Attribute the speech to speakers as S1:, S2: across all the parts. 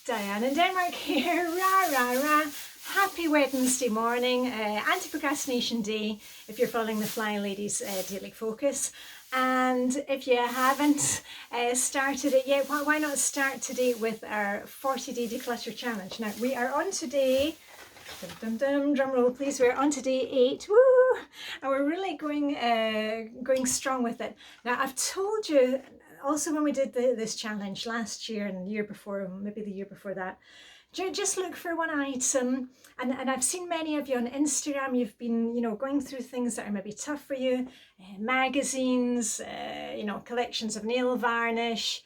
S1: Diane in Denmark here, rah rah rah. Happy Wednesday morning, anti-procrastination day if you're following the Flylady's daily focus. And if you haven't started it yet, why not start today with our 40-day declutter challenge. Now we are on today, drum roll please, we're on to day 8, woo! And we're really going strong with it. Now I've told you also when we did this challenge last year and the year before, maybe the year before that, just look for one item, and I've seen many of you on Instagram, you've been going through things that are maybe tough for you, magazines, collections of nail varnish,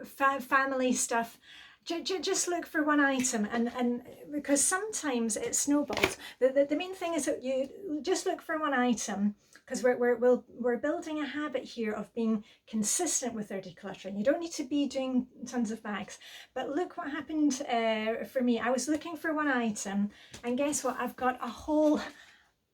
S1: family stuff. Just look for one item, and because sometimes it snowballs. The main thing is that you just look for one item, because we're building a habit here of being consistent with our decluttering. You don't need to be doing tons of bags, but look what happened for me. I was looking for one item, and guess what? I've got a whole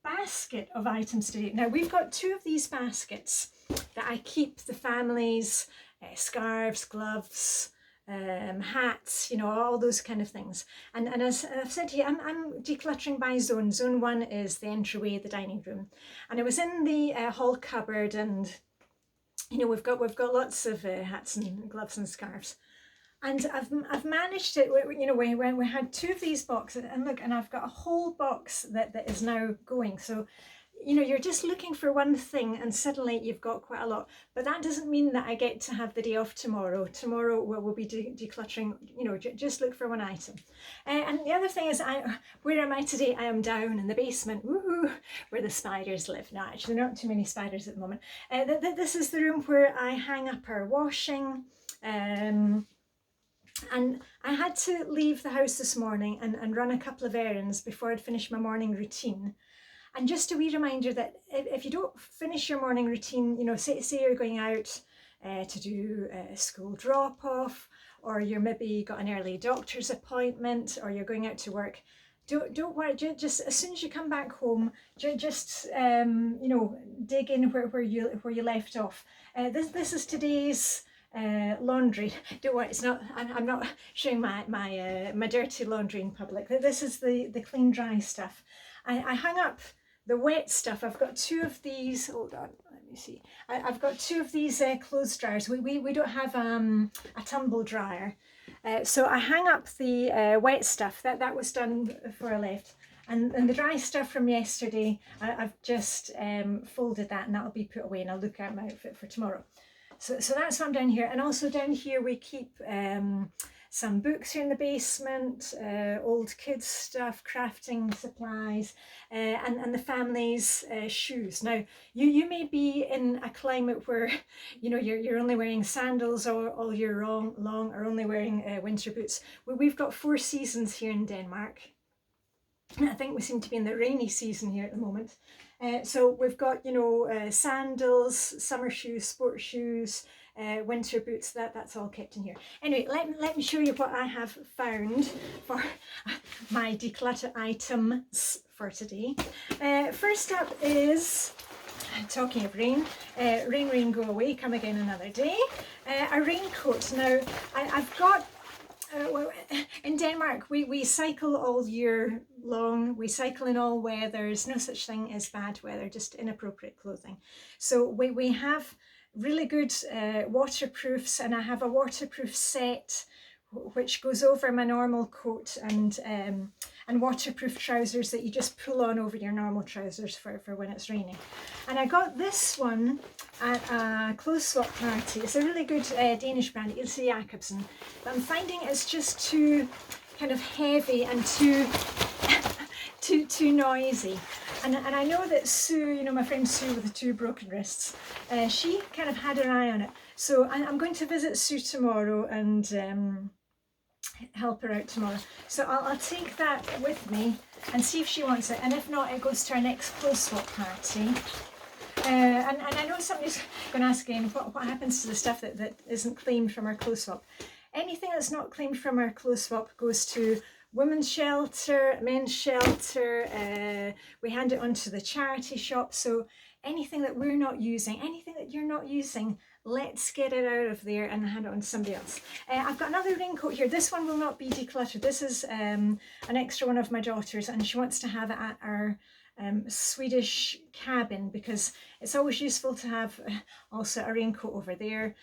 S1: basket of items today. Now we've got 2 of these baskets that I keep the family's scarves, gloves, hats, all those kind of things. And as I've said here, I'm decluttering by zone. Zone 1 is the entryway, the dining room, and I was in the hall cupboard, and we've got lots of hats and gloves and scarves, and I've managed it. When we had 2 of these boxes, and look, and I've got a whole box that is now going. So you're just looking for one thing and suddenly you've got quite a lot. But that doesn't mean that I get to have the day off tomorrow. Tomorrow we'll be decluttering, just look for one item. And the other thing is, where am I today? I am down in the basement, woohoo, where the spiders live. No, actually not too many spiders at the moment. This is the room where I hang up our washing. And I had to leave the house this morning and run a couple of errands before I'd finish my morning routine. And just a wee reminder that if you don't finish your morning routine, say you're going out to do a school drop-off, or you're maybe got an early doctor's appointment, or you're going out to work, don't worry, just as soon as you come back home, just dig in where you left off. This is today's laundry. Don't worry, it's not. I'm not showing my dirty laundry in public. This is the clean, dry stuff. I hung up the wet stuff. I've got 2 of these. Hold on, let me see. I've got 2 of these clothes dryers. We don't have a tumble dryer, so I hang up the wet stuff. That was done before I left. And the dry stuff from yesterday, I've just folded that, and that'll be put away, and I'll look at my outfit for tomorrow. So that's what I'm down here. And also down here we keep some books here in the basement, old kids stuff, crafting supplies, and the family's shoes. Now you may be in a climate where you're only wearing sandals all year long, or only wearing winter boots. We've got 4 seasons here in Denmark. I think we seem to be in the rainy season here at the moment. So we've got sandals, summer shoes, sports shoes, winter boots. That's all kept in here. Anyway, let me show you what I have found for my declutter items for today. First up is, talking of rain, rain go away, come again another day. A raincoat. Now I've got, in Denmark we cycle all year long. We cycle in all weathers. No such thing as bad weather, just inappropriate clothing. So we have really good waterproofs, and I have a waterproof set which goes over my normal coat, and waterproof trousers that you just pull on over your normal trousers for when it's raining. And I got this one at a clothes swap party. It's a really good Danish brand, it's Jacobsen, but I'm finding it's just too kind of heavy and too noisy. And I know that Sue, my friend Sue with the 2 broken wrists, she kind of had her eye on it. So I'm going to visit Sue tomorrow and help her out tomorrow. So I'll take that with me and see if she wants it. And if not, it goes to our next clothes swap party. And I know somebody's going to ask again, what happens to the stuff that isn't claimed from our clothes swap? Anything that's not claimed from our clothes swap goes to women's shelter, men's shelter. We hand it on to the charity shop. So anything that we're not using, anything that you're not using, let's get it out of there and hand it on to somebody else. I've got another raincoat here. This one will not be decluttered. This is an extra one of my daughter's, and she wants to have it at our Swedish cabin, because it's always useful to have also a raincoat over there,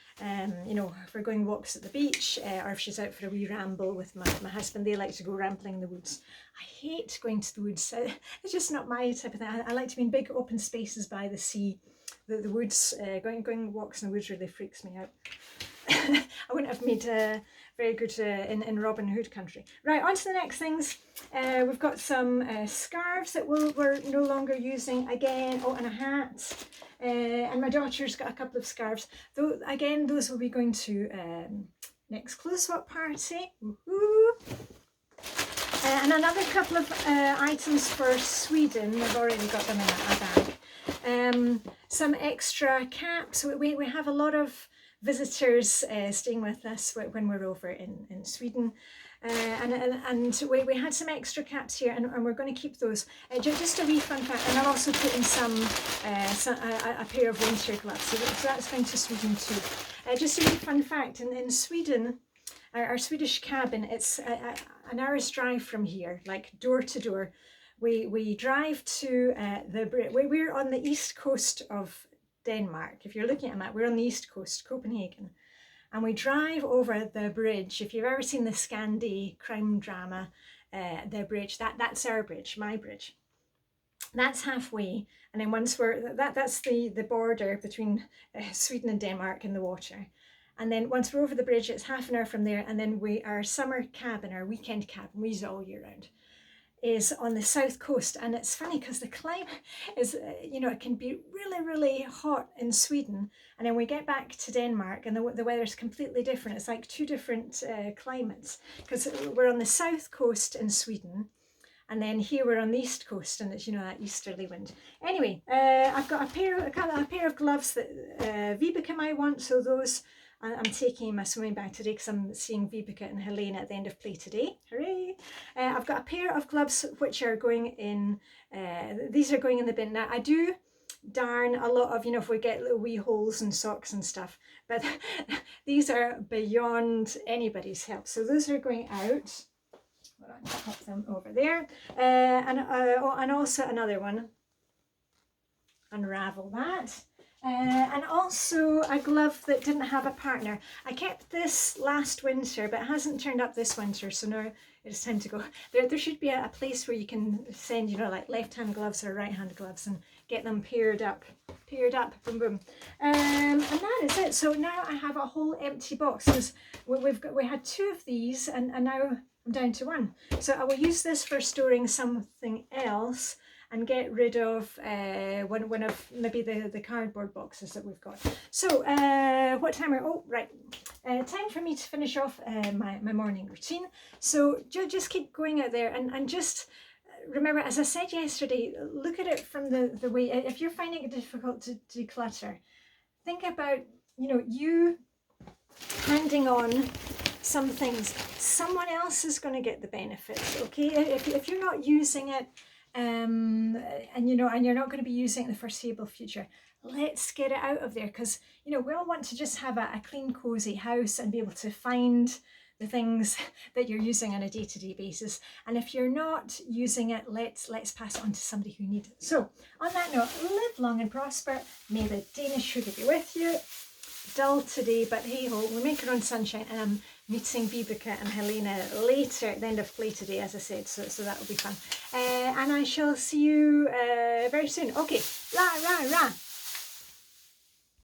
S1: you know, if we're going walks at the beach, or if she's out for a wee ramble with my husband. They like to go rambling in the woods. I hate going to the woods. It's just not my type of thing. I like to be in big open spaces by the sea. The woods, going walks in the woods really freaks me out. I wouldn't have made very good in Robin Hood country. Right, on to the next things. We've got some scarves that we're no longer using again. Oh, and a hat. And my daughter's got a couple of scarves. Though again, those will be going to next clothes swap party. Woohoo! And another couple of items for Sweden. I've already got them in a bag. Some extra caps. We have a lot of visitors staying with us when we're over in Sweden, and we had some extra caps here, and we're going to keep those. Just a wee fun fact, and I'll also put in a pair of winter gloves, so that's going to Sweden too. Just a wee fun fact, in Sweden, our Swedish cabin, it's an hour's drive from here, like door to door. We drive to we're on the east coast of Denmark. If you're looking at a map, we're on the east coast, Copenhagen, and we drive over the bridge. If you've ever seen the Scandi crime drama, the bridge, that's our bridge, my bridge. That's halfway, and then once that's the border between Sweden and Denmark in the water. And then once we're over the bridge, it's half an hour from there, and then our summer cabin, our weekend cabin, we use it all year round, is on the south coast. And it's funny because the climate is, you know, it can be really, really hot in Sweden, and then we get back to Denmark and the weather's completely different. It's like two different climates, because we're on the south coast in Sweden, and then here we're on the east coast, and it's, you know, that easterly wind. Anyway, I've got a pair of gloves that Vibeke might want, so those I'm taking in my swimming bag today because I'm seeing Vibeke and Irena at the end of play today. Hooray! I've got a pair of gloves which are going in, these are going in the bin. Now I do darn a lot of, you know, if we get little wee holes in socks and stuff, but these are beyond anybody's help. So those are going out. I'll pop them over there. And also another one. Unravel that. And also a glove that didn't have a partner. I kept this last winter, but it hasn't turned up this winter, so now it's time to go. There should be a place where you can send, you know, like left-hand gloves or right-hand gloves, and get them paired up, boom, boom. And that is it. So now I have a whole empty box. We had two of these, and now I'm down to one. So I will use this for storing something else, and get rid of one of maybe the cardboard boxes that we've got. So what time are, oh right, time for me to finish off my morning routine. So just keep going out there, and just remember, as I said yesterday, look at it from the way, if you're finding it difficult to declutter, think about, you know, you handing on some things. Someone else is going to get the benefits, okay? If you're not using it, and you know, and you're not going to be using it in the foreseeable future, let's get it out of there, because, you know, we all want to just have a clean, cozy house and be able to find the things that you're using on a day-to-day basis. And if you're not using it, let's pass it on to somebody who needs it. So on that note, live long and prosper. May the Danish sugar be with you. Dull today, but hey ho, we'll make our own sunshine. And I'm meeting Vibeke and Helena later at the end of play today, as I said, so that will be fun. And I shall see you very soon. Okay, rah, rah, rah.